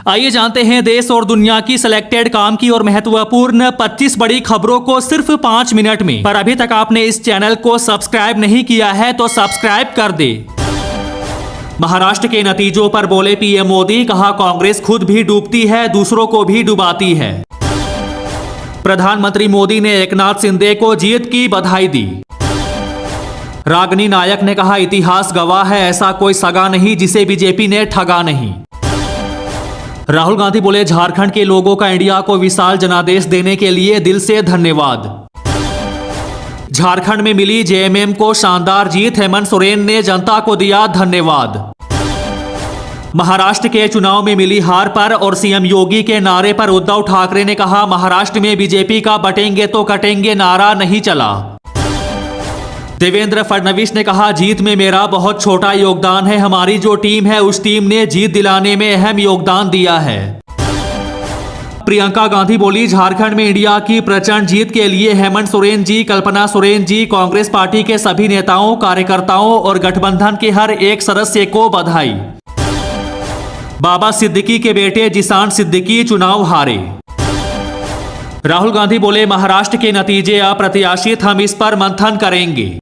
आइए जानते हैं देश और दुनिया की सिलेक्टेड काम की और महत्वपूर्ण 25 बड़ी खबरों को सिर्फ 5 मिनट में। पर अभी तक आपने इस चैनल को सब्सक्राइब नहीं किया है तो सब्सक्राइब कर दे। महाराष्ट्र के नतीजों पर बोले पीएम मोदी, कहा कांग्रेस खुद भी डूबती है, दूसरों को भी डुबाती है। प्रधानमंत्री मोदी ने एकनाथ शिंदे को जीत की बधाई दी। रागिनी नायक ने कहा, इतिहास गवाह है, ऐसा कोई सगा नहीं जिसे बीजेपी ने ठगा नहीं। राहुल गांधी बोले, झारखंड के लोगों का इंडिया को विशाल जनादेश देने के लिए दिल से धन्यवाद। झारखंड में मिली जेएमएम को शानदार जीत, हेमंत सोरेन ने जनता को दिया धन्यवाद। महाराष्ट्र के चुनाव में मिली हार पर और सीएम योगी के नारे पर उद्धव ठाकरे ने कहा, महाराष्ट्र में बीजेपी का बटेंगे तो कटेंगे नारा नहीं चला। देवेंद्र फडणवीस ने कहा, जीत में मेरा बहुत छोटा योगदान है, हमारी जो टीम है उस टीम ने जीत दिलाने में अहम योगदान दिया है। प्रियंका गांधी बोली, झारखंड में इंडिया की प्रचंड जीत के लिए हेमंत सोरेन जी, कल्पना सोरेन जी, कांग्रेस पार्टी के सभी नेताओं, कार्यकर्ताओं और गठबंधन के हर एक सदस्य को बधाई। बाबा सिद्दीकी के बेटे जिशान सिद्दीकी चुनाव हारे। राहुल गांधी बोले, महाराष्ट्र के नतीजे अप्रत्याशित, हम इस पर मंथन करेंगे।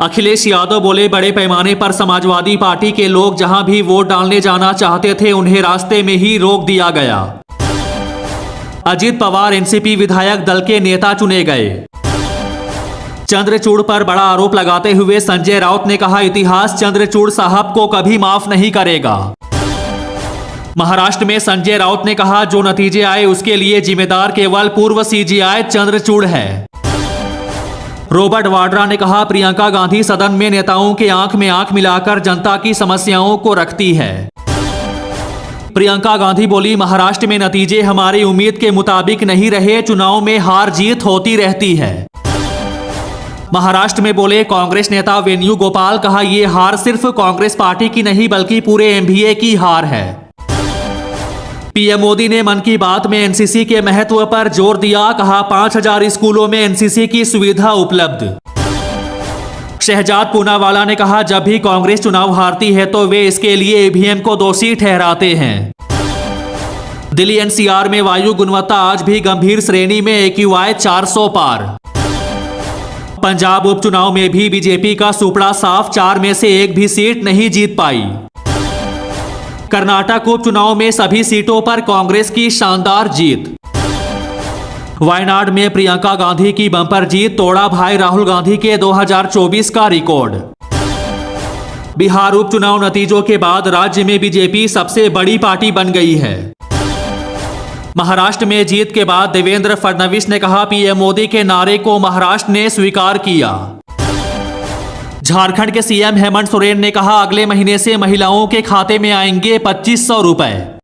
अखिलेश यादव बोले, बड़े पैमाने पर समाजवादी पार्टी के लोग जहां भी वोट डालने जाना चाहते थे उन्हें रास्ते में ही रोक दिया गया। अजित पवार एनसीपी विधायक दल के नेता चुने गए। चंद्रचूड़ पर बड़ा आरोप लगाते हुए संजय राउत ने कहा, इतिहास चंद्रचूड़ साहब को कभी माफ नहीं करेगा। महाराष्ट्र में संजय राउत ने कहा, जो नतीजे आए उसके लिए जिम्मेदार केवल पूर्व सीजीआई चंद्रचूड़ है। रॉबर्ट वाड्रा ने कहा, प्रियंका गांधी सदन में नेताओं के आंख में आंख मिलाकर जनता की समस्याओं को रखती है। प्रियंका गांधी बोली, महाराष्ट्र में नतीजे हमारी उम्मीद के मुताबिक नहीं रहे, चुनाव में हार जीत होती रहती है। महाराष्ट्र में बोले कांग्रेस नेता वेणुगोपाल, कहा, यह हार सिर्फ कांग्रेस पार्टी की नहीं बल्कि पूरे एमवीए की हार है। पीएम मोदी ने मन की बात में एनसीसी के महत्व पर जोर दिया, कहा 5000 स्कूलों में एनसीसी की सुविधा उपलब्ध। शहजाद पूनावाला ने कहा, जब भी कांग्रेस चुनाव हारती है तो वे इसके लिए ईवीएम को दोषी ठहराते हैं। दिल्ली एनसीआर में वायु गुणवत्ता आज भी गंभीर श्रेणी में, AQI 400 पार। पंजाब उपचुनाव में भी बीजेपी का सुपड़ा साफ, 4 में से एक भी सीट नहीं जीत पाई। कर्नाटक उपचुनाव में सभी सीटों पर कांग्रेस की शानदार जीत। वायनाड में प्रियंका गांधी की बम्पर जीत, तोड़ा भाई राहुल गांधी के 2024 का रिकॉर्ड। बिहार उपचुनाव नतीजों के बाद राज्य में बीजेपी सबसे बड़ी पार्टी बन गई है। महाराष्ट्र में जीत के बाद देवेंद्र फडणवीस ने कहा, पीएम मोदी के नारे को महाराष्ट्र ने स्वीकार किया। झारखंड के सीएम हेमंत सोरेन ने कहा, अगले महीने से महिलाओं के खाते में आएंगे 2500 रुपए।